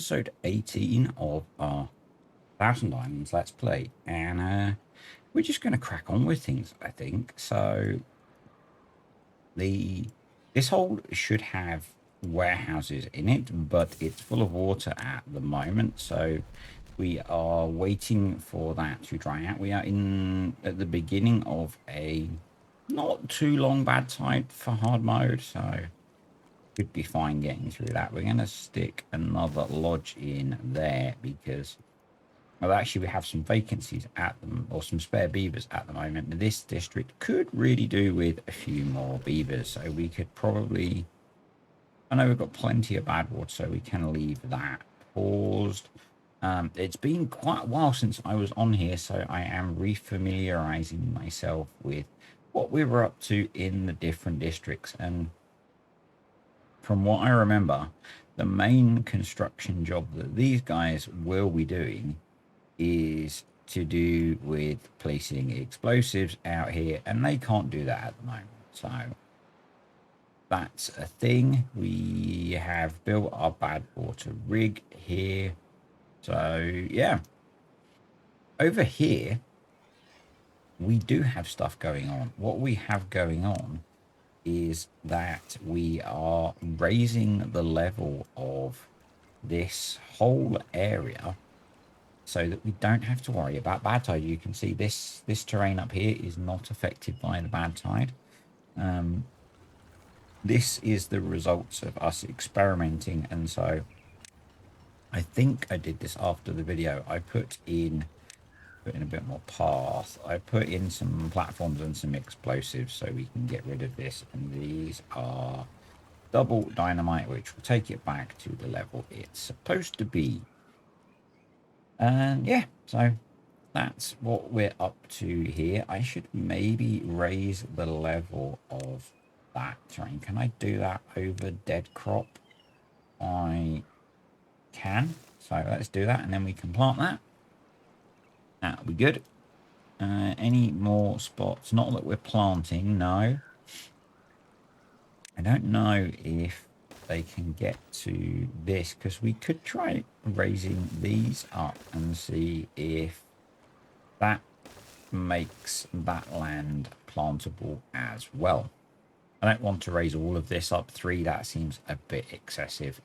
episode 18 of our 1000 Diamonds Let's Play, and we're just going to crack on with things, I think. So this hole should have warehouses in it, but it's full of water at the moment, so we are waiting for that to dry out. We are at the beginning of a not too long bad tide for hard mode, so should be fine getting through that. We're going to stick another lodge in there because, well, actually we have some vacancies at them, or some spare beavers at the moment. This district could really do with a few more beavers, so we could probably, I know we've got plenty of bad water, so we can leave that paused. It's been quite a while since I was on here, so I am refamiliarizing myself with what we were up to in the different districts. And from what I remember, the main construction job that these guys will be doing is to do with placing explosives out here, and they can't do that at the moment. So that's a thing. We have built our bad water rig here. So yeah, over here, we do have stuff going on. What we have going on is that we are raising the level of this whole area so that we don't have to worry about bad tide. You can see this terrain up here is not affected by the bad tide. This is the results of us experimenting, and so I think I did this after the video. I put in a bit more path. I put in some platforms and some explosives so we can get rid of this, and these are double dynamite, which will take it back to the level it's supposed to be. And yeah, so that's what we're up to here. I should maybe raise the level of that terrain. Can I do that over dead crop? I can. So let's do that, and then we can plant that. That'll be good. Any more spots? Not that we're planting, no. I don't know if they can get to this, because we could try raising these up and see if that makes that land plantable as well. I don't want to raise all of this up 3. That seems a bit excessive.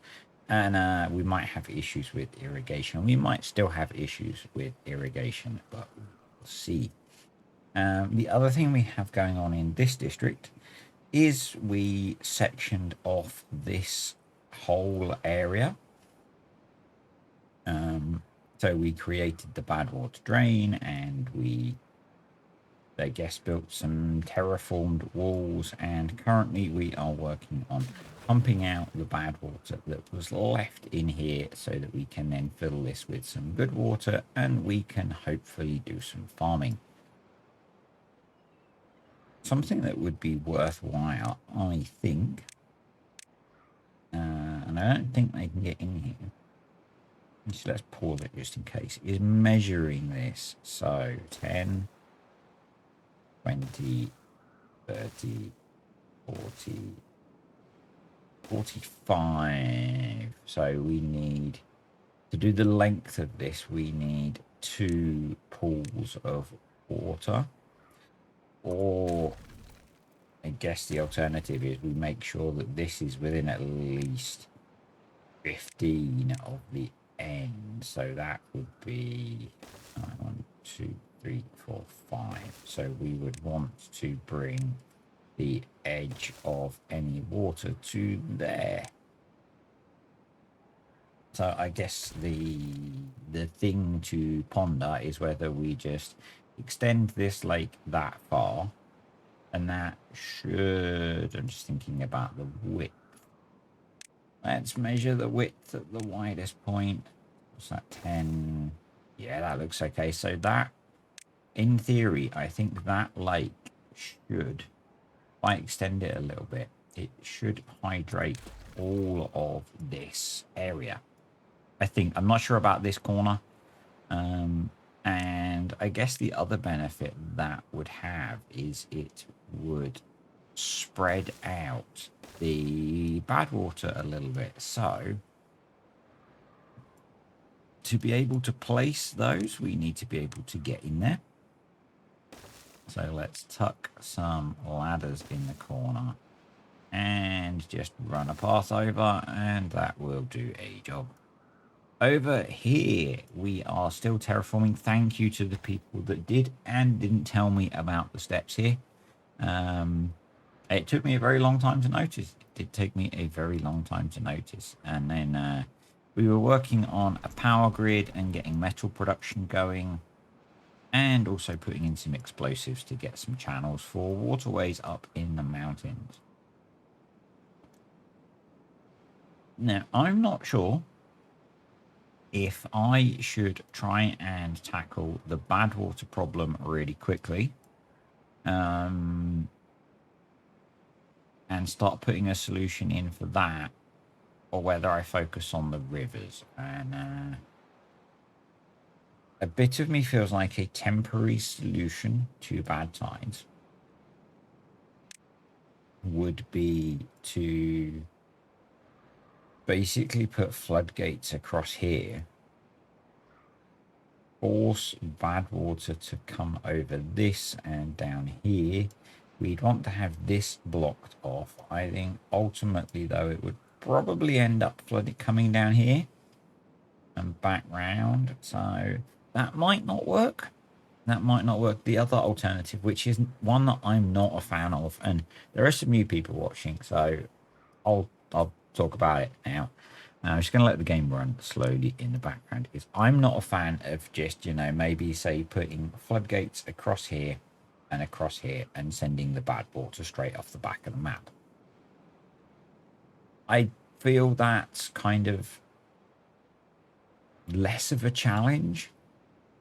And we might have issues with irrigation. We might still have issues with irrigation, but we'll see. The other thing we have going on in this district is we sectioned off this whole area. So we created the bad water drain, and we, I guess, built some terraformed walls, and currently we are working on pumping out the bad water that was left in here so that we can then fill this with some good water, and we can hopefully do some farming. Something that would be worthwhile, I think, and I don't think they can get in here, so let's pause it just in case, is measuring this. So 10, 20, 30, 40, 45. So we need, to do the length of this, we need 2 pools of water. Or I guess the alternative is we make sure that this is within at least 15 of the end. So that would be 1, 2, 3, 4, 5. So we would want to bring the edge of any water to there. So I guess the thing to ponder is whether we just extend this lake that far, and that should, I'm just thinking about the width. Let's measure the width at the widest point. What's that, 10? Yeah, that looks okay. So that, in theory, I think that lake should, if I extend it a little bit, it should hydrate all of this area. I think, I'm not sure about this corner. And I guess the other benefit that would have is it would spread out the bad water a little bit. So to be able to place those, we need to be able to get in there. So let's tuck some ladders in the corner and just run a path over, and that will do a job. Over here, we are still terraforming. Thank you to the people that did and didn't tell me about the steps here. It took me a very long time to notice. It did take me a very long time to notice. And then we were working on a power grid and getting metal production going, and also putting in some explosives to get some channels for waterways up in the mountains. Now, I'm not sure if I should try and tackle the bad water problem really quickly and start putting a solution in for that, or whether I focus on the rivers. And a bit of me feels like a temporary solution to bad tides would be to basically put floodgates across here, force bad water to come over this and down here. We'd want to have this blocked off. I think ultimately, though, it would probably end up flooding coming down here and back round. So that might not work. That might not work. The other alternative, which is one that I'm not a fan of, and there are some new people watching, so I'll talk about it now. I'm just going to let the game run slowly in the background. Is I'm not a fan of just, maybe say putting floodgates across here and across here and sending the bad water straight off the back of the map. I feel that's kind of less of a challenge,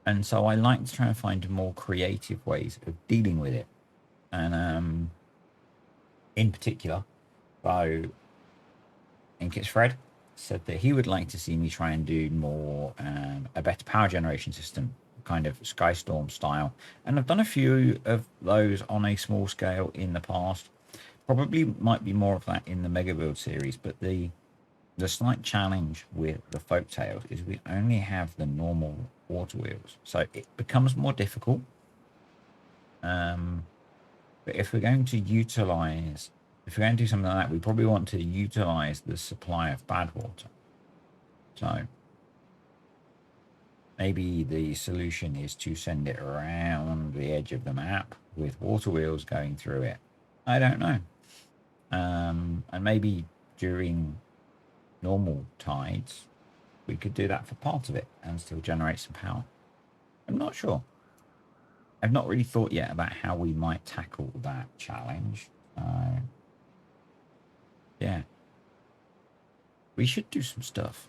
and so I like to try and find more creative ways of dealing with it. And in particular, so I think it's Fred said that he would like to see me try and do more a better power generation system, kind of Skystorm style, and I've done a few of those on a small scale in the past. Probably might be more of that in the mega build series, but the slight challenge with the Folktails is we only have the normal water wheels, so it becomes more difficult. But if we're going to do something like that, we probably want to utilize the supply of bad water. So maybe the solution is to send it around the edge of the map with water wheels going through it. I don't know. And maybe during normal tides, we could do that for part of it and still generate some power. I'm not sure. I've not really thought yet about how we might tackle that challenge. Yeah. We should do some stuff.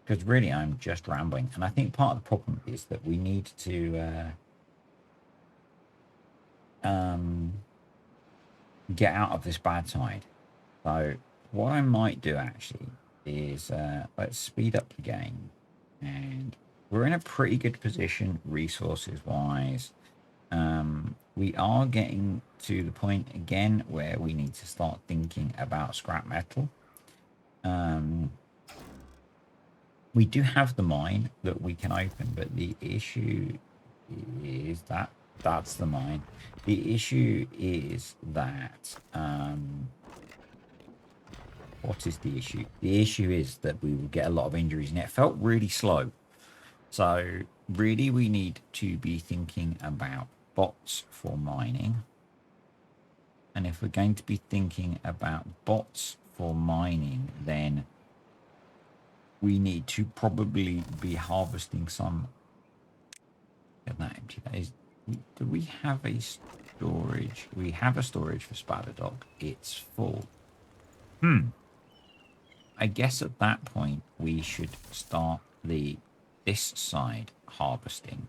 Because really, I'm just rambling. And I think part of the problem is that we need to get out of this bad tide. So what I might do actually is let's speed up the game. And we're in a pretty good position resources wise. We are getting to the point again where we need to start thinking about scrap metal. We do have the mine that we can open, but the issue is that that's the mine. The issue is that what is the issue? The issue is that we will get a lot of injuries, and it felt really slow. So really, we need to be thinking about bots for mining. And if we're going to be thinking about bots for mining, then we need to probably be harvesting some. Get that empty. That is. Do we have a storage? We have a storage for Spider Dog. It's full. I guess at that point we should start this side harvesting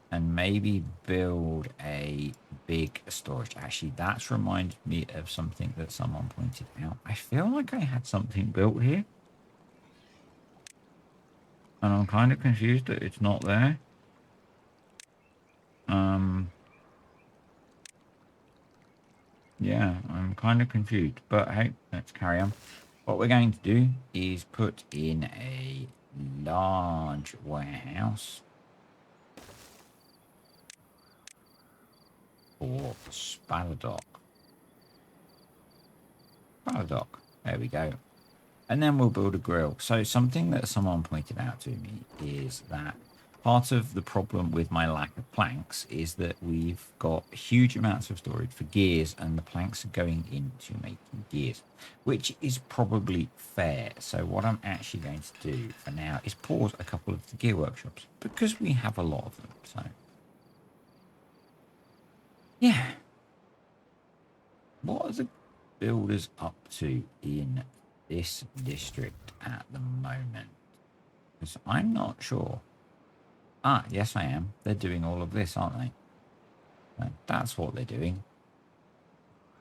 and maybe build a big storage. Actually, that's reminded me of something that someone pointed out. I feel like I had something built here, and I'm kind of confused that it's not there. Yeah, I'm kind of confused, but hey, let's carry on. What we're going to do is put in a large warehouse for Spaladoc. Spaladoc. There we go. And then we'll build a grill. So something that someone pointed out to me is that part of the problem with my lack of planks is that we've got huge amounts of storage for gears and the planks are going into making gears, which is probably fair. So what I'm actually going to do for now is pause a couple of the gear workshops because we have a lot of them. So yeah, what are the builders up to in this district at the moment? Because I'm not sure. Ah, yes, I am. They're doing all of this, aren't they? That's what they're doing,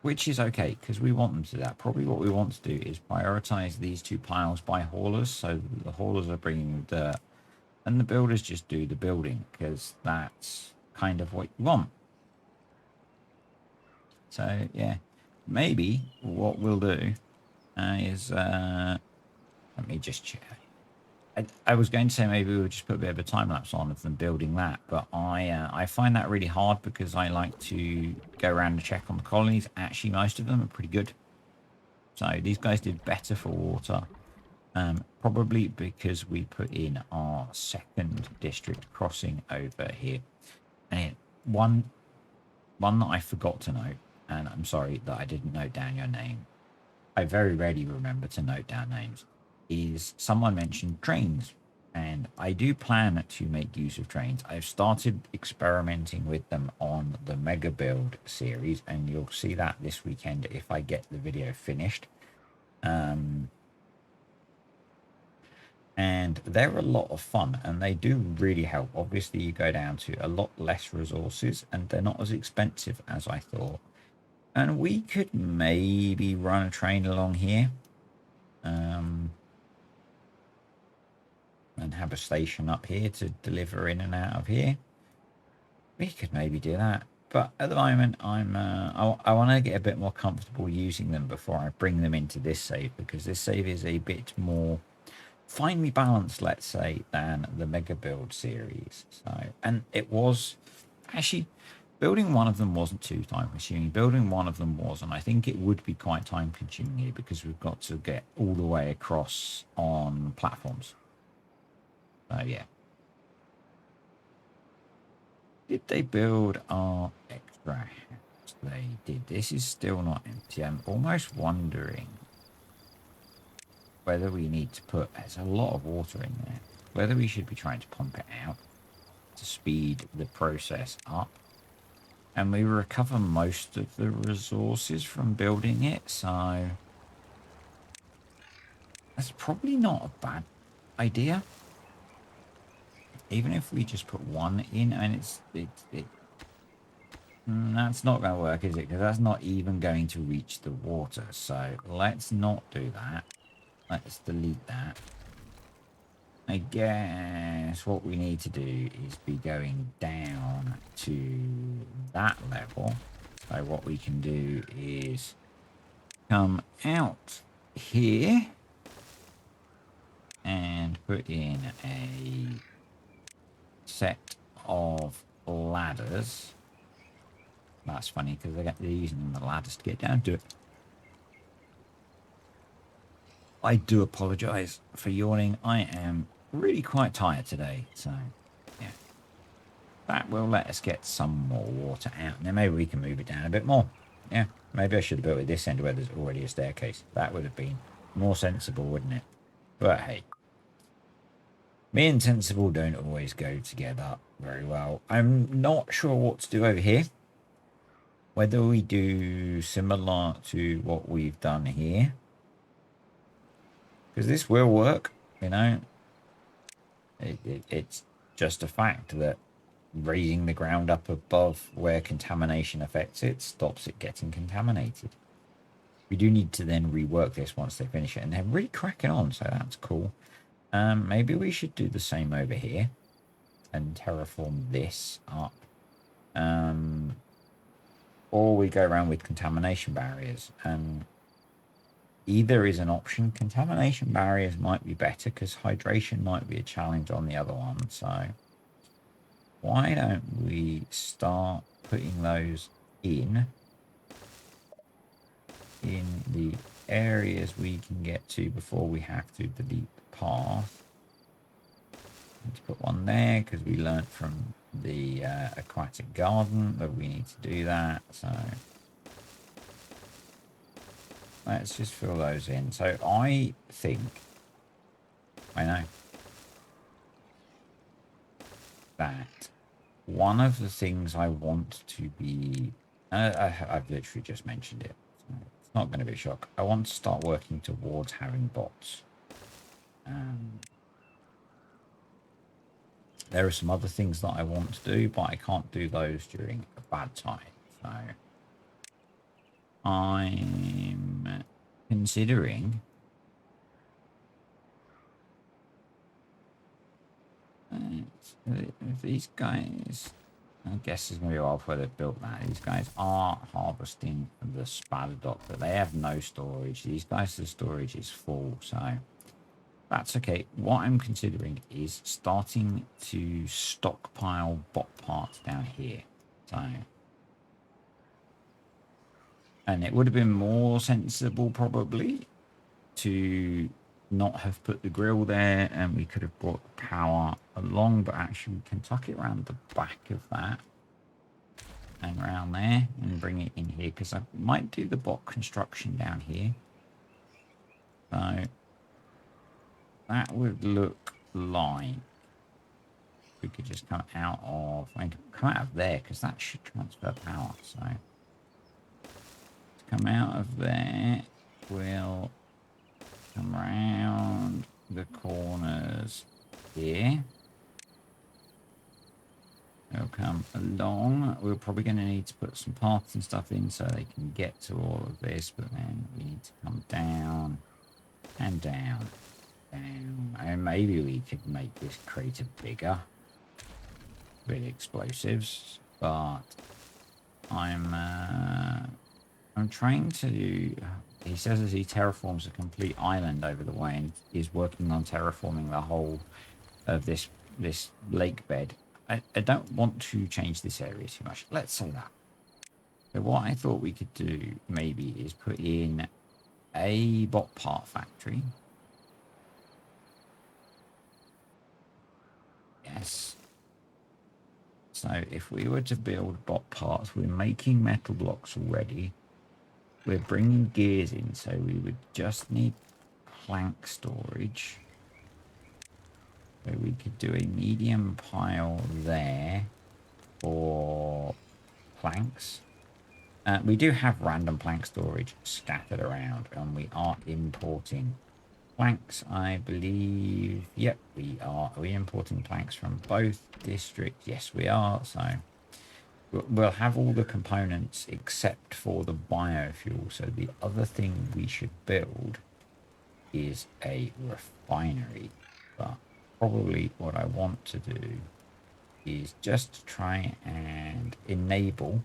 which is okay because we want them to do that. Probably what we want to do is prioritize these two piles by haulers. So the haulers are bringing dirt and the builders just do the building because that's kind of what you want. So, yeah, maybe what we'll do is let me just check. I was going to say maybe we'll just put a bit of a time lapse on of them building that, but I find that really hard because I like to go around and check on the colonies. Actually, most of them are pretty good. So these guys did better for water, probably because we put in our second district crossing over here. And one that I forgot to note, and I'm sorry that I didn't note down your name. I very rarely remember to note down names. Is someone mentioned trains, and I do plan to make use of trains. I've started experimenting with them on the Mega Build series, and you'll see that this weekend if I get the video finished. And they're a lot of fun, and they do really help. Obviously, you go down to a lot less resources, and they're not as expensive as I thought. And we could maybe run a train along here. And have a station up here to deliver in and out of here. We could maybe do that, but at the moment I want to get a bit more comfortable using them before I bring them into this save, because this save is a bit more finely balanced, let's say, than the Mega Build series. So, and it was actually, building one of them wasn't too time consuming. Building one of them was, and I think it would be quite time consuming here because we've got to get all the way across on platforms. Yeah. Did they build our extra house? They did. This is still not empty. I'm almost wondering whether we need to put... There's a lot of water in there. Whether we should be trying to pump it out to speed the process up. And we recover most of the resources from building it, so... That's probably not a bad idea. Even if we just put one in, and that's not going to work, is it? Because that's not even going to reach the water. So let's not do that. Let's delete that. I guess what we need to do is be going down to that level. So what we can do is come out here and put in a set of ladders. That's funny because they're using the ladders to get down to it. I do apologise for yawning. I am really quite tired today, so yeah. That will let us get some more water out, and then maybe we can move it down a bit more. Yeah, maybe I should have built it this end where there's already a staircase. That would have been more sensible, wouldn't it? But hey, me and sensible don't always go together very well. I'm not sure what to do over here. Whether we do similar to what we've done here. Because this will work, you know. It's just a fact that raising the ground up above where contamination affects it stops it getting contaminated. We do need to then rework this once they finish it, and they're really cracking on, so that's cool. Maybe we should do the same over here and terraform this up. Or we go around with contamination barriers. And either is an option. Contamination barriers might be better because hydration might be a challenge on the other one. So why don't we start putting those in the areas we can get to before we have to delete the path. Let's put one there because we learnt from the aquatic garden that we need to do that. So let's just fill those in. So I think, I know that one of the things I want to be, I've literally just mentioned it. So it's not going to be a shock. I want to start working towards having bots. There are some other things that I want to do, but I can't do those during a bad time. So I'm considering these guys, I guess is maybe why I've built that. These guys are harvesting the spadadoc, but they have no storage. These guys, the storage is full, so that's okay. What I'm considering is starting to stockpile bot parts down here. So, and it would have been more sensible probably to not have put the grill there, and we could have brought the power along, but actually we can tuck it around the back of that and around there and bring it in here, because I might do the bot construction down here. So that would look like we could just come out of, I can come out of there because that should transfer power. So to come out of there, we'll come around the corners here. They'll come along. We're probably going to need to put some paths and stuff in so they can get to all of this, but then we need to come down and down, down. And maybe we could make this crater bigger with explosives, but I'm trying to do, he says as he terraforms a complete island over the way and is working on terraforming the whole of this lake bed. I don't want to change this area too much. Let's say that. So what I thought we could do maybe is put in a bot part factory. Yes. So if we were to build bot parts, we're making metal blocks already. We're bringing gears in, so we would just need plank storage. So we could do a medium pile there for planks. We do have random plank storage scattered around, and we are importing planks, I believe. Yep, we are. Are we importing planks from both districts? Yes, we are. So we'll have all the components except for the biofuel. So the other thing we should build is a refinery. But probably what I want to do is just try and enable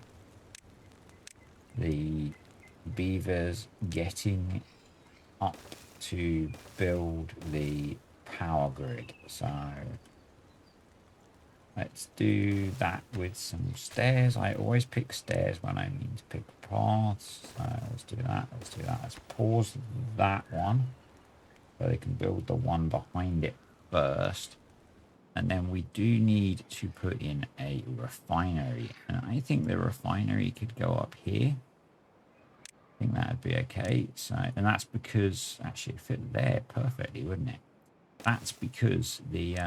the beavers getting up to build the power grid. So let's do that with some stairs. I always pick stairs when I mean to pick paths. So let's do that. Let's do that. Let's pause that one so they can build the one behind it first. And then we do need to put in a refinery. And I think the refinery could go up here. I think that would be okay. So, and that's because actually it fit there perfectly, wouldn't it? That's because the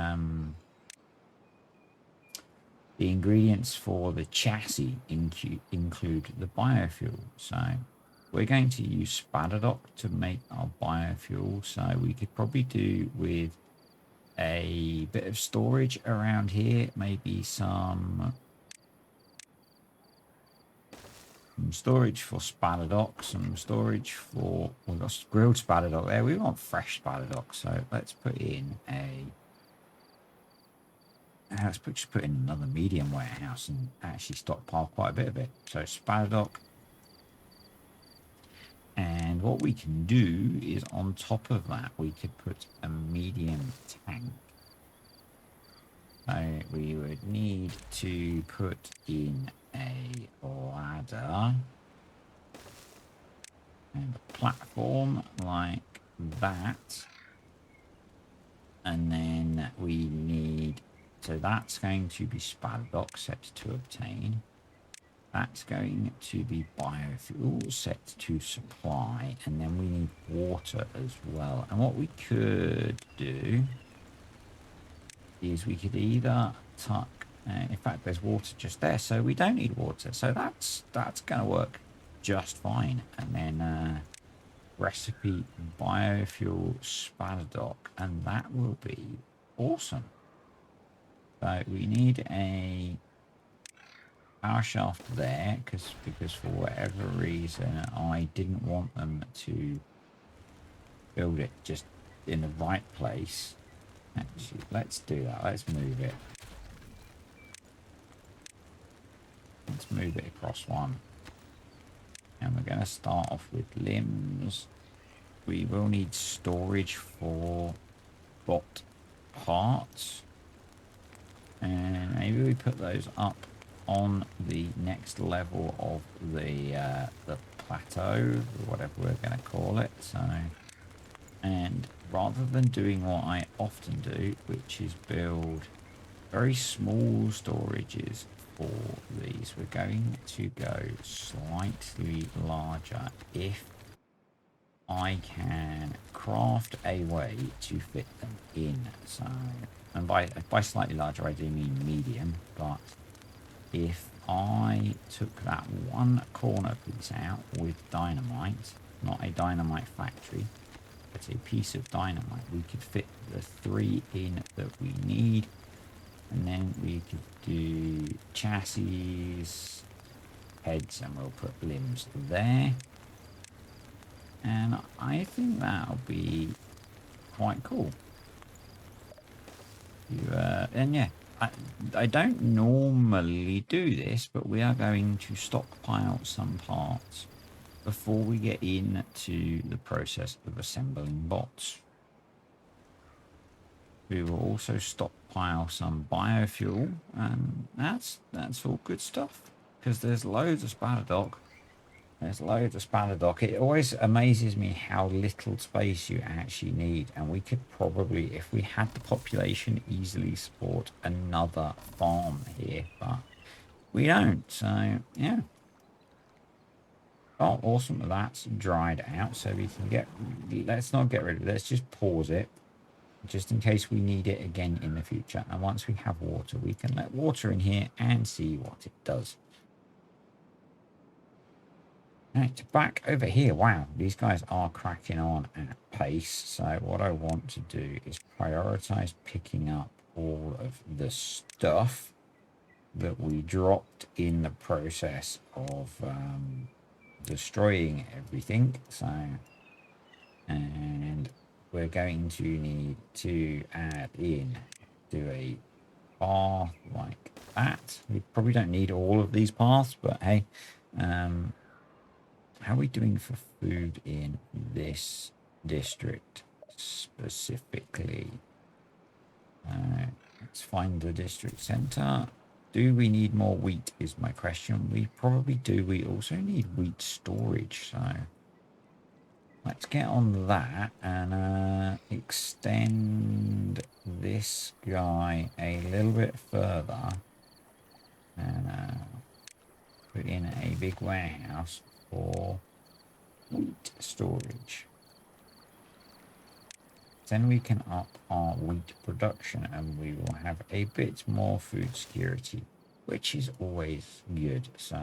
ingredients for the chassis include the biofuel. So we're going to use spadadoc to make our biofuel. So we could probably do with a bit of storage around here, maybe some storage for spadadoc, some storage for, we've got grilled spadadoc there. We want fresh spadadoc, so let's put in a, just put in another medium warehouse and actually stockpile quite a bit of it. So spadadoc, and And what we can do is on top of that, we could put a medium tank. So we would need to put in a ladder and a platform like that. And then we need, so that's going to be spadadoc set to obtain. That's going to be biofuel set to supply. And then we need water as well. And what we could do is we could either tuck, in fact, there's water just there, so we don't need water. So that's going to work just fine. And then recipe biofuel spadadoc, and that will be awesome. So we need a power shaft there because for whatever reason I didn't want them to build it just in the right place. Actually, let's do that. Let's move it. Let's move it across one. And we're going to start off with limbs. We will need storage for bot parts. And maybe we put those up on the next level of the plateau, or whatever we're going to call it. So, and rather than doing what I often do, which is build very small storages for these, we're going to go slightly larger if I can craft a way to fit them in. So, and by slightly larger I do mean medium, but if I took that one corner piece out with dynamite, not a dynamite factory, but a piece of dynamite, we could fit the 3 in that we need. And then we could do chassis, heads, and we'll put limbs there. And I think that'll be quite cool. And yeah, I don't normally do this, but we are going to stockpile some parts before we get into the process of assembling bots. We will also stockpile some biofuel, and that's all good stuff because there's loads of spadadoc. There's loads of spadadoc. It always amazes me how little space you actually need, and we could probably, if we had the population, easily support another farm here, but we don't. So yeah. Oh, awesome! That's dried out, so we can get. Let's not get rid of it. Let's just pause it, just in case we need it again in the future. And once we have water, we can let water in here and see what it does. Right, back over here. Wow, these guys are cracking on at pace. So what I want to do is prioritize picking up all of the stuff that we dropped in the process of destroying everything. So, and we're going to need to add in to a path like that. We probably don't need all of these paths, but hey, how are we doing for food in this district specifically? Let's find the district center. Do we need more wheat is my question. We probably do. We also need wheat storage, so let's get on that and extend this guy a little bit further and put in a big warehouse for wheat storage. Then we can up our wheat production and we will have a bit more food security, which is always good. So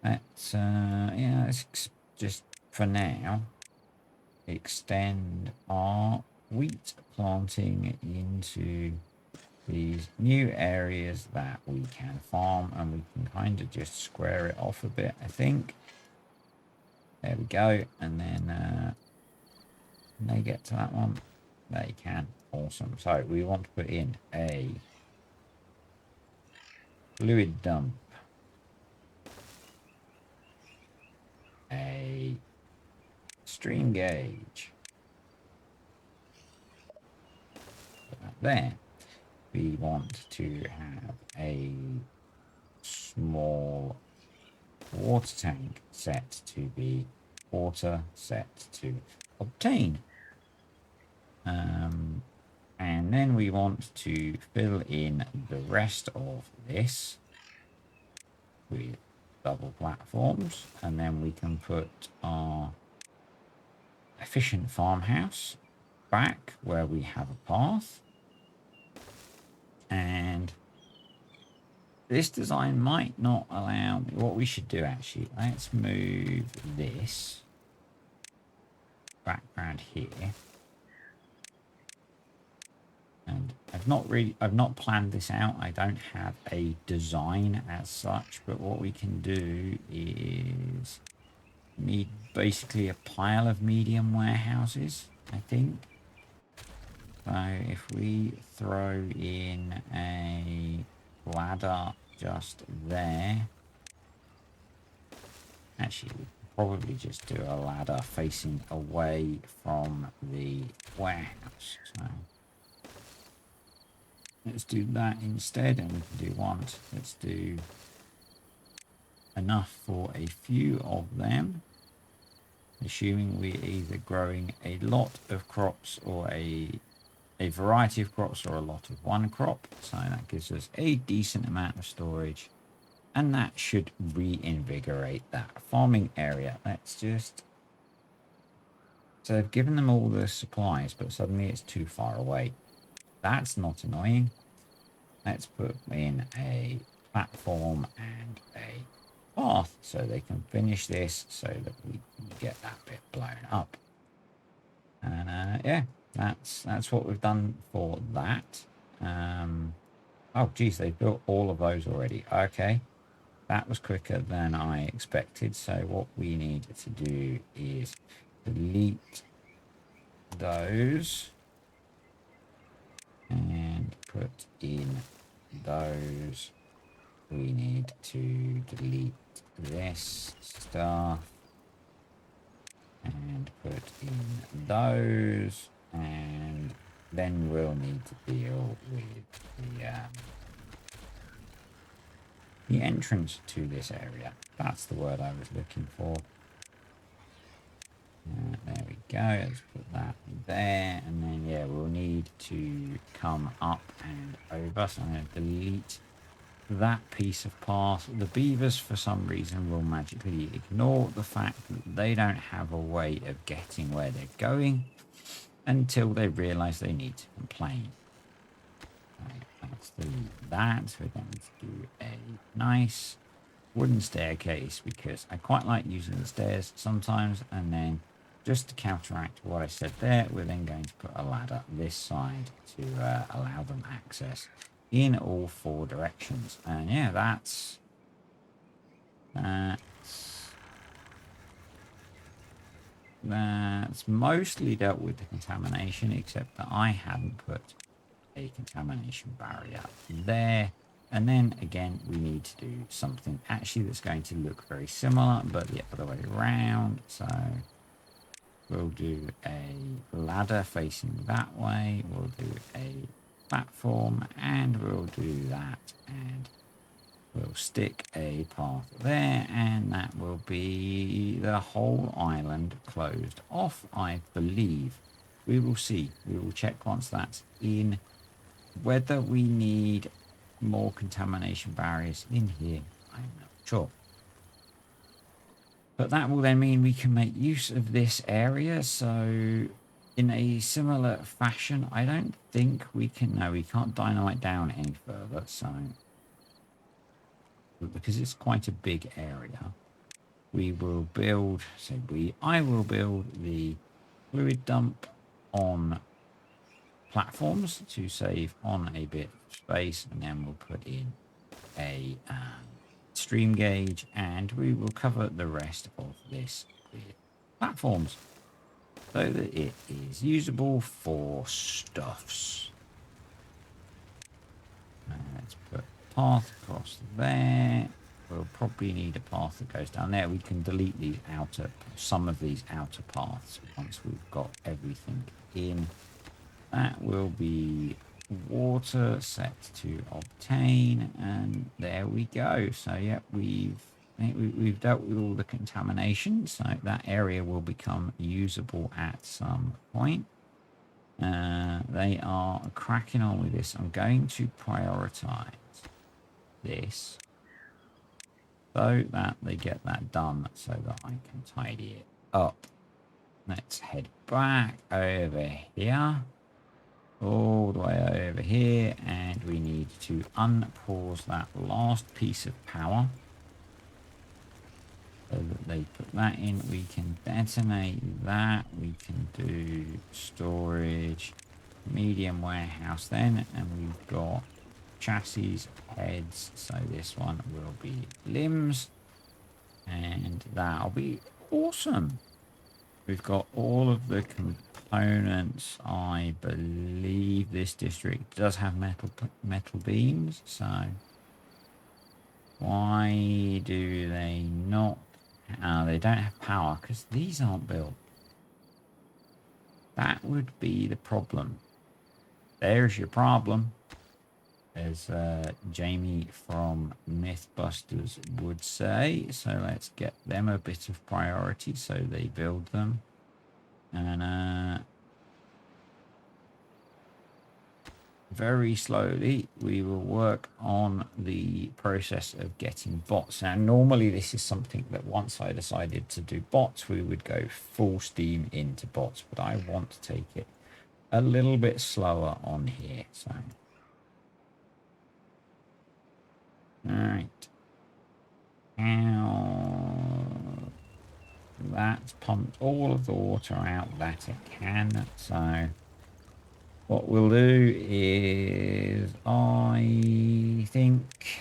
let's yeah, let's just for now extend our wheat planting into these new areas that we can farm, and we can kind of just square it off a bit, I think. There we go. And then can they get to that one? They can. Awesome. So we want to put in a fluid dump, a stream gauge. Put that there. We want to have a small water tank set to be water set to obtain. And then we want to fill in the rest of this with double platforms, and then we can put our efficient farmhouse back where we have a path. And this design might not allow, what we should do actually, let's move this background here. And I've not planned this out. I don't have a design as such, but what we can do is need basically a pile of medium warehouses, I think. So if we throw in a ladder just there, actually we probably just do a ladder facing away from the warehouse. So let's do that instead, and we can do one. Let's do enough for a few of them, assuming we're either growing a lot of crops or a variety of crops or a lot of one crop. So that gives us a decent amount of storage, and that should reinvigorate that farming area. Let's just, so they've given them all the supplies, but suddenly it's too far away. That's not annoying. Let's put in a platform and a path so they can finish this, so that we can get that bit blown up. And yeah, that's what we've done for that. Oh geez, they built all of those already. Okay, that was quicker than I expected. So what we need to do is delete those and put in those. We need to delete this stuff and put in those, and then we'll need to deal with the entrance to this area. That's the word I was looking for. There we go. Let's put that there, and then yeah, we'll need to come up and over. So I'm going to delete that piece of path. The beavers, for some reason, will magically ignore the fact that they don't have a way of getting where they're going until they realize they need to complain. Right, let's delete that. We're going to do a nice wooden staircase, because I quite like using the stairs sometimes. And then just to counteract what I said there, we're then going to put a ladder this side to allow them access in all four directions. And yeah, that's mostly dealt with the contamination, except that I hadn't put a contamination barrier there. And then again, we need to do something actually that's going to look very similar, but the other way around. So we'll do a ladder facing that way. We'll do a platform, and we'll do that, and we'll stick a path there, and that will be the whole island closed off, I believe. We will see. We will check once that's in whether we need more contamination barriers in here. I'm not sure. But that will then mean we can make use of this area. So in a similar fashion, I don't think we can, no, we can't dynamite down any further. So because it's quite a big area, we will build, I will build the fluid dump on platforms to save on a bit of space, and then we'll put in a stream gauge, and we will cover the rest of this with platforms so that it is usable for stuffs. Let's put path across there, we'll probably need a path that goes down there. We can delete these some of these outer paths once we've got everything in. That will be water set to obtain, and there we go. So yeah, we've dealt with all the contamination, so that area will become usable at some point. They are cracking on with this. I'm going to prioritize this so that they get that done, so that I can tidy it up. Let's head back over here, all the way over here, and we need to unpause that last piece of power so that they put that in. We can detonate that. We can do storage, medium warehouse then, and we've got chassis heads, so this one will be limbs, and that'll be awesome. We've got all of the components. I believe this district does have metal beams, so why do they not? They don't have power because these aren't built. That would be the problem. There's your problem, as Jamie from Mythbusters would say. So let's get them a bit of priority so they build them. And very slowly we will work on the process of getting bots. Now normally this is something that once I decided to do bots, we would go full steam into bots, but I want to take it a little bit slower on here. So all right, now that's pumped all of the water out that it can. So what we'll do is, I think,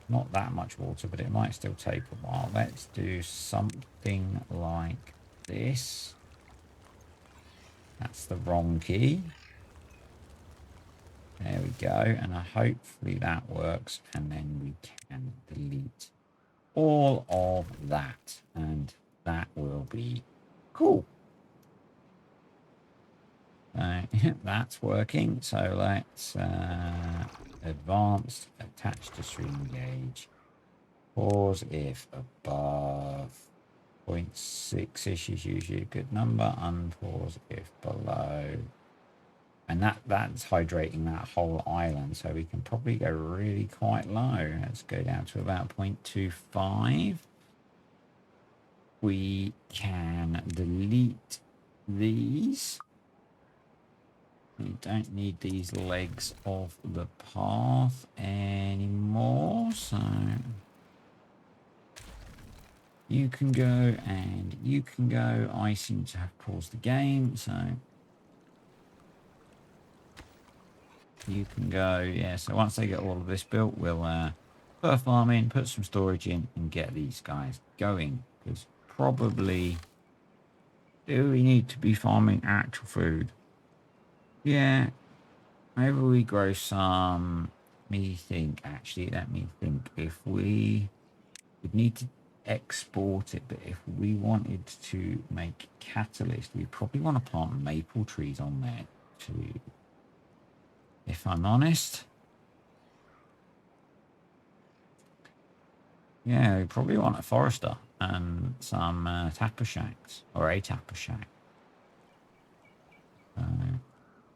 not that much water, but it might still take a while. Let's do something like this. That's the wrong key. There we go. And hopefully that works. And then we can delete all of that. And that will be cool. That's working. So let's advanced, attach to stream gauge. Pause if above 0.6-ish is usually a good number. Unpause if below. And that's hydrating that whole island. So we can probably go really quite low. Let's go down to about 0.25. We can delete these. We don't need these legs of the path anymore. So you can go and you can go. I seem to have paused the game. So you can go. Yeah, so once they get all of this built, we'll put a farm in, put some storage in, and get these guys going. Because probably, do we need to be farming actual food? Yeah, maybe we grow some. Let me think, actually, let me think. If we would need to export it, but if we wanted to make catalyst, we probably want to plant maple trees on there too, if I'm honest. Yeah, we probably want a forester and some tapper shacks, or a tapper shack.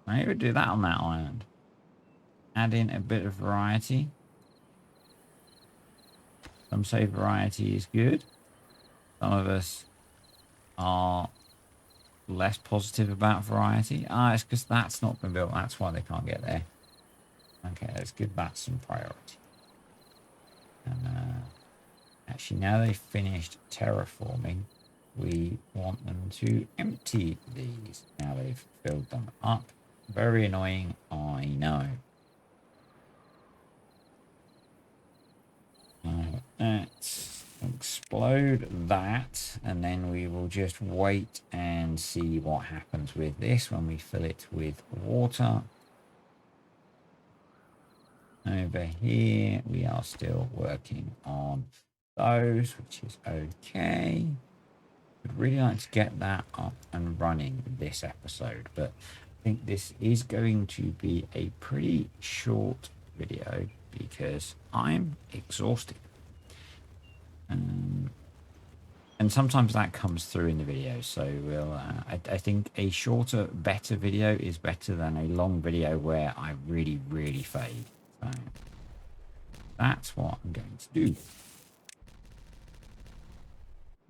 Maybe we'll do that on that island. Add in a bit of variety. Some say variety is good. Some of us are less positive about variety. It's because that's not been built. That's why they can't get there. Okay, let's give that some priority. And actually, now they've finished terraforming, we want them to empty these. Now they've filled them up. Very annoying, I know. Let's explode that, and then we will just wait and see what happens with this when we fill it with water. Over here, we are still working on those, which is okay. I'd really like to get that up and running this episode, but I think this is going to be a pretty short video because I'm exhausted. And sometimes that comes through in the video. So I think a shorter, better video is better than a long video where I really, really fade. So that's what I'm going to do.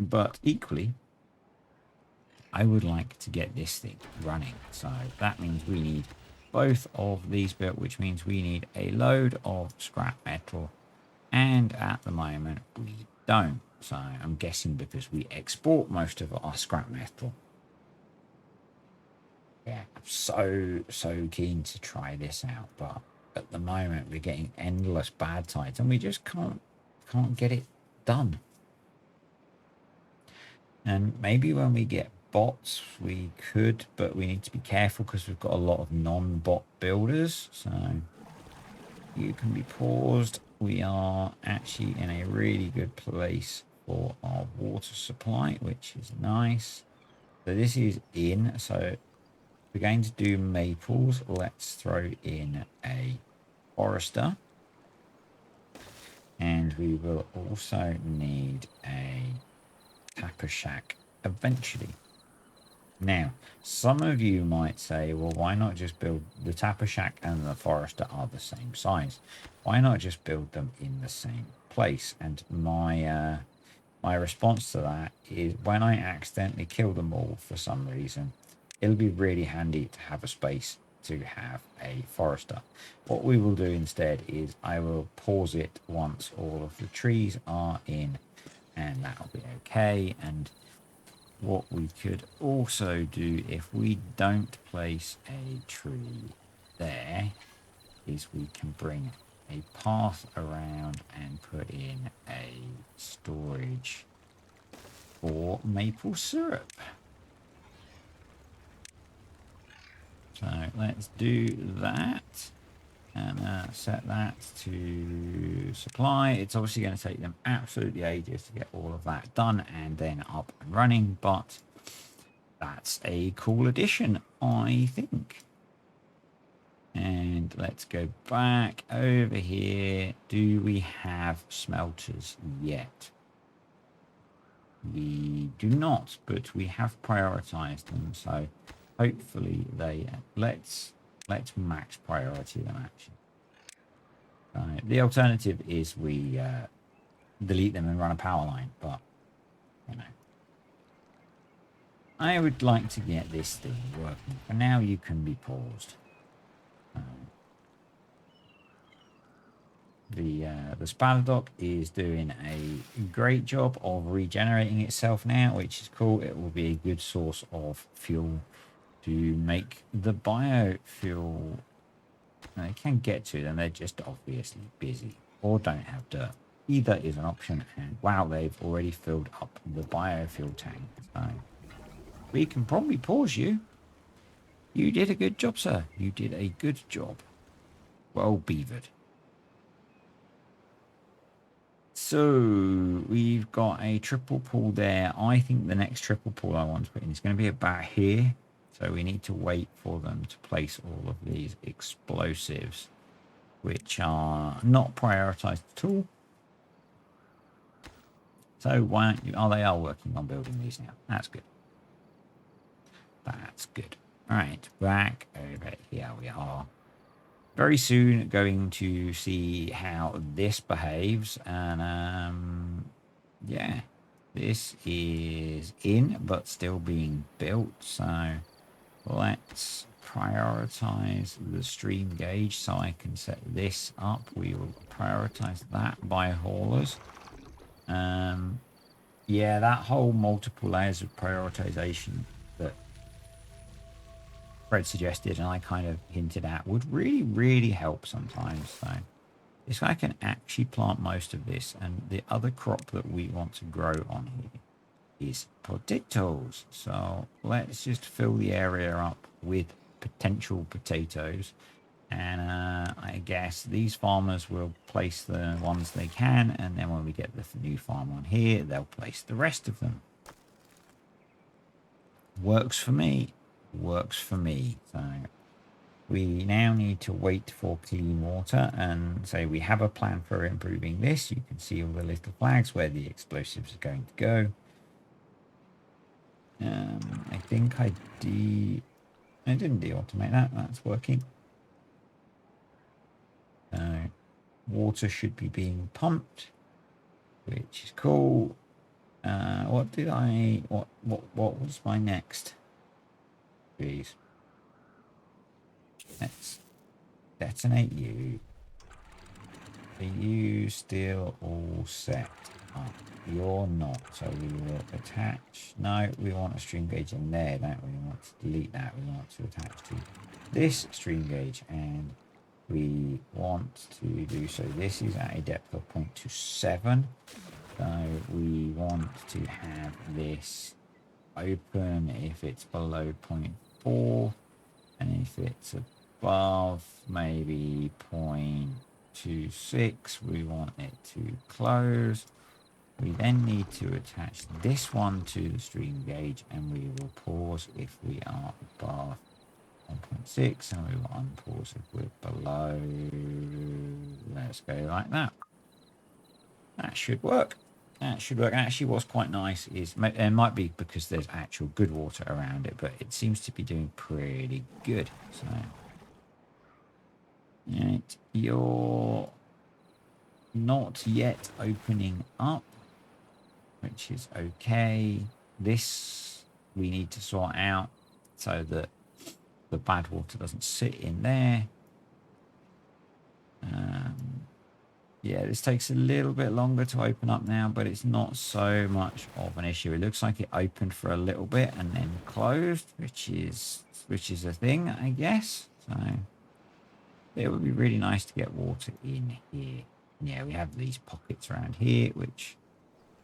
But equally, I would like to get this thing running. So that means we need both of these built, which means we need a load of scrap metal. And at the moment, we don't. So I'm guessing because we export most of our scrap metal. Yeah, I'm so keen to try this out, but at the moment we're getting endless bad tides and we just can't get it done. And maybe when we get bots we could, but we need to be careful because we've got a lot of non-bot builders. So you can be paused. We are actually in a really good place for our water supply, which is nice. So this is in. So we're going to do maples. Let's throw in a forester. And we will also need a tapper shack eventually. Now, some of you might say, well, why not just build the tapper shack and the forester are the same size? Why not just build them in the same place? And my response to that is when I accidentally kill them all for some reason, it'll be really handy to have a space to have a forester. What we will do instead is I will pause it once all of the trees are in, and that'll be okay. And what we could also do if we don't place a tree there is we can bring a path around and put in a storage for maple syrup. So let's do that and set that to supply. It's obviously going to take them absolutely ages to get all of that done and then up and running, but that's a cool addition, I think. And let's go back over here. Do we have smelters yet? We do not, but we have prioritized them, so hopefully they let's max priority them actually. The alternative is we delete them and run a power line, but you know, I would like to get this thing working. For now, you can be paused. The Spaladoc is doing a great job of regenerating itself now, which is cool. It will be a good source of fuel to make the biofuel. They can get to them, they're just obviously busy or don't have dirt. Either is an option, and wow, they've already filled up the biofuel tank. So we can probably pause you. You did a good job, sir. You did a good job. Well beavered. So we've got a triple pool there. I think the next triple pool I want to put in is going to be about here. So we need to wait for them to place all of these explosives, which are not prioritized at all. So why aren't you? Oh, they are working on building these now. That's good. That's good. All right, back over here we are. Very soon going to see how this behaves. And yeah, this is in, but still being built. So let's prioritize the stream gauge so I can set this up. We will prioritize that by haulers. Yeah, that whole multiple layers of prioritization that Fred suggested and I kind of hinted at would really help sometimes. So this guy can actually plant most of this, and the other crop that we want to grow on here is potatoes. So let's just fill the area up with potential potatoes, And I guess these farmers will place the ones they can, and then when we get the new farm on here, they'll place the rest of them. Works for me. Works for me. So we now need to wait for clean water, and say we have a plan for improving this. You can see all the little flags where the explosives are going to go. I think I didn't de-automate that. That's working. Water should be being pumped, which is cool. What was my next? Please. Let's detonate you. Are you still all set up? You're not, so we will attach. No, we want a stream gauge in there, don't we? We want to delete that. We want to attach to this stream gauge, and we want to do so. This is at a depth of 0.27. So we want to have this open if it's below 0.4, and if it's above maybe 0.26, we want it to close. We then need to attach this one to the stream gauge, and we will pause if we are above 1.6, and we will unpause if we're below. Let's go like that. That should work. That should work. Actually, what's quite nice is, it might be because there's actual good water around it, but it seems to be doing pretty good. So, right, you're not yet opening up, which is okay. This we need to sort out so that the bad water doesn't sit in there. Yeah, this takes a little bit longer to open up now, but it's not so much of an issue. It looks like it opened for a little bit and then closed, which is a thing, I guess. So it would be really nice to get water in here. Yeah, we have these pockets around here, which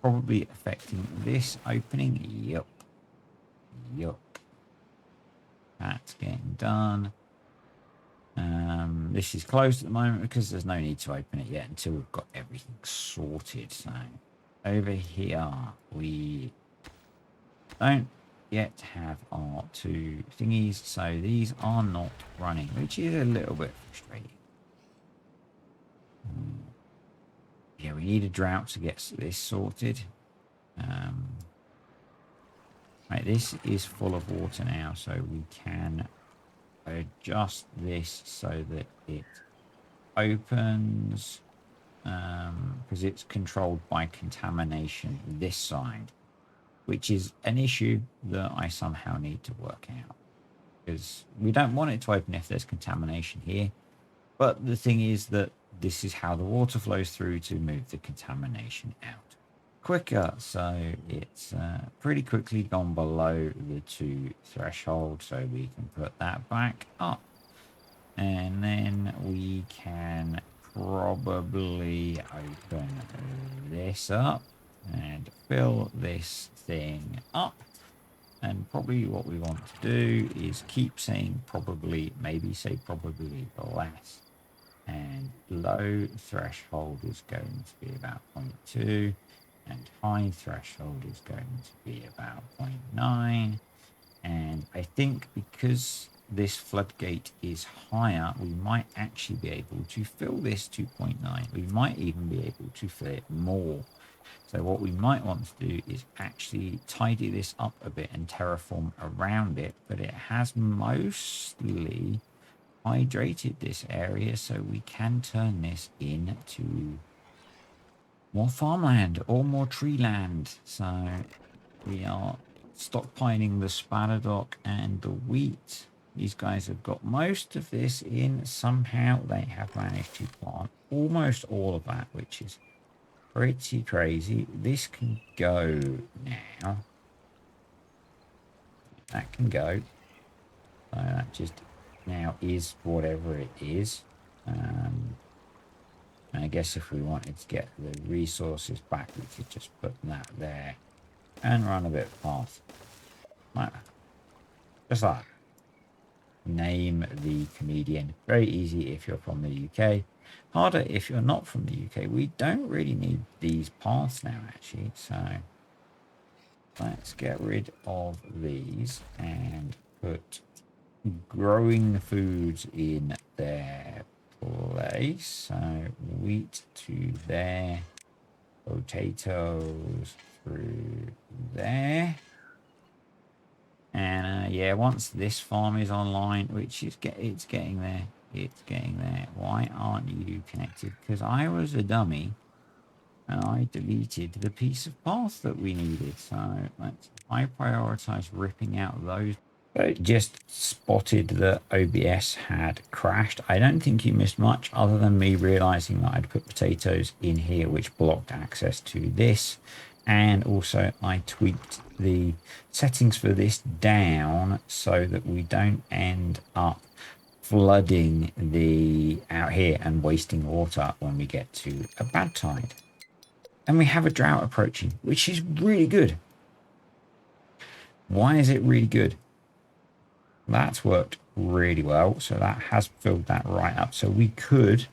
probably affecting this opening. Yup. That's getting done. This is closed at the moment because there's no need to open it yet until we've got everything sorted. So over here we don't yet have our two thingies, so these are not running, which is a little bit frustrating. Yeah, we need a drought to get this sorted. Right, this is full of water now, so we can adjust this so that it opens, because it's controlled by contamination this side, which is an issue that I somehow need to work out, because we don't want it to open if there's contamination here, but the thing is that this is how the water flows through to move the contamination out quicker. So it's pretty quickly gone below the 2 threshold, so we can put that back up, and then we can probably open this up and fill this thing up. And probably what we want to do is keep saying probably, maybe say probably less, and low threshold is going to be about 0.2, and high threshold is going to be about 0.9. And I think because this floodgate is higher, we might actually be able to fill this 2.9. We might even be able to fill it more. So what we might want to do is actually tidy this up a bit and terraform around it, but it has mostly hydrated this area, so we can turn this into more farmland or more tree land. So we are stockpiling the spaladoc and the wheat. These guys have got most of this in. Somehow they have managed to plant almost all of that, which is pretty crazy. This can go now. That can go. So that just now is whatever it is. And I guess if we wanted to get the resources back, we could just put that there and run a bit past. Like that. Just like that. name the comedian. Very easy if you're from the UK. Harder if you're not from the UK. We don't really need these paths now, actually. So let's get rid of these and put growing foods in their place. So wheat to there, potatoes through there. And yeah, once this farm is online, which is it's getting there, it's getting there. Why aren't you connected? Because I was a dummy and I deleted the piece of path that we needed. So I prioritize ripping out those. But just spotted that OBS had crashed. I don't think you missed much other than me realizing that I'd put potatoes in here, which blocked access to this. And also I tweaked the settings for this down so that we don't end up flooding the out here and wasting water when we get to a bad tide. And we have a drought approaching, which is really good. Why is it really good? That's worked really well. So that has filled that right up. So we could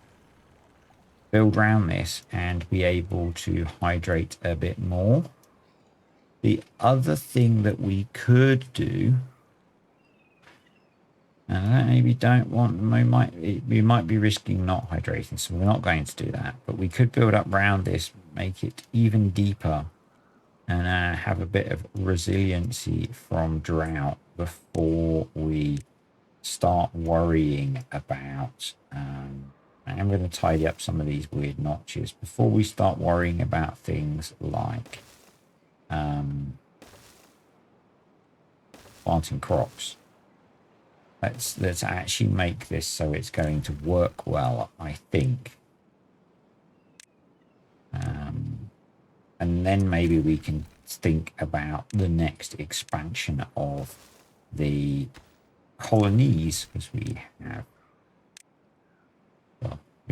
build around this and be able to hydrate a bit more. The other thing that we could do, and maybe don't want, we might be risking not hydrating, so we're not going to do that. But we could build up around this, make it even deeper, and have a bit of resiliency from drought before we start worrying about. I'm going to tidy up some of these weird notches before we start worrying about things like planting crops. Let's actually make this so it's going to work well, I think. And then maybe we can think about the next expansion of the colonies, because we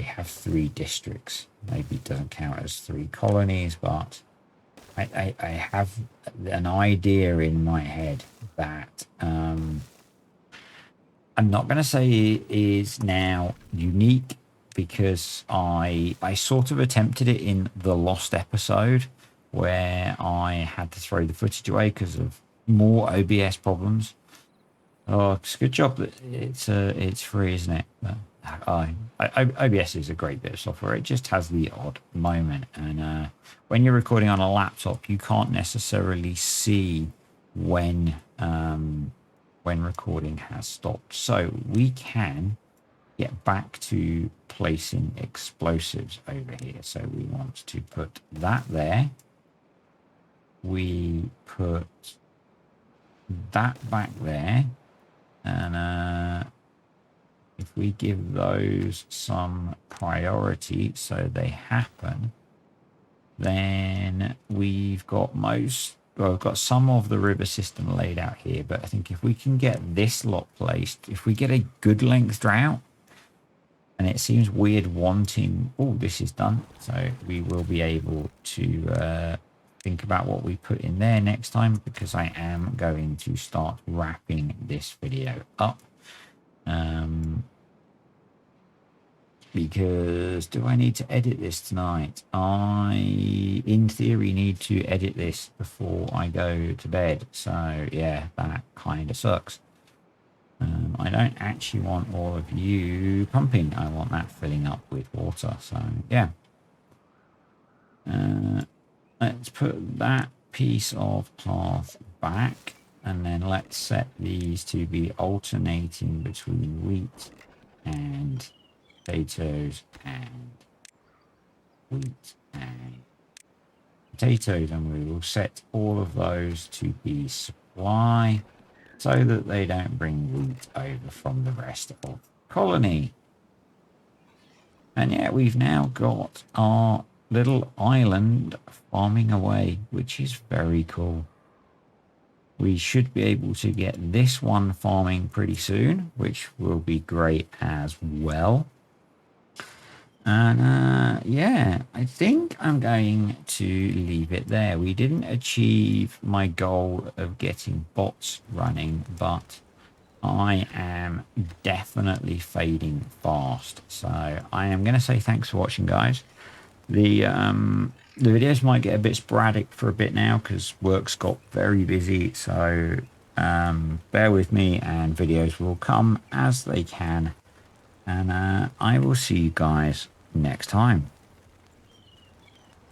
have 3 districts. Maybe it doesn't count as 3 colonies, but I have an idea in my head that I'm not going to say is now unique, because I sort of attempted it in the lost episode where I had to throw the footage away because of more OBS problems. Oh, it's a good job that it's free, isn't it? But OBS is a great bit of software. It just has the odd moment, and when you're recording on a laptop, you can't necessarily see when recording has stopped. So we can get back to placing explosives over here. So we want to put that there. We put that back there. And if we give those some priority so they happen, then we've got we've got some of the river system laid out here. But I think if we can get this lot placed, if we get a good length drought, and it seems weird wanting, oh, this is done. So we will be able to think about what we put in there next time, because I am going to start wrapping this video up. Because do I need to edit this tonight? I, in theory, need to edit this before I go to bed. So yeah, that kind of sucks. I don't actually want all of you pumping. I want that filling up with water. So yeah. Let's put that piece of path back, and then let's set these to be alternating between wheat and potatoes and wheat and potatoes, and we will set all of those to be supply so that they don't bring wheat over from the rest of the colony. And yeah, we've now got our little island farming away, which is very cool. We should be able to get this one farming pretty soon, which will be great as well. And yeah, I think I'm going to leave it there. We didn't achieve my goal of getting bots running, but I am definitely fading fast. So I am going to say thanks for watching, guys. The videos might get a bit sporadic for a bit now because work's got very busy. So bear with me, and videos will come as they can. And I will see you guys next time.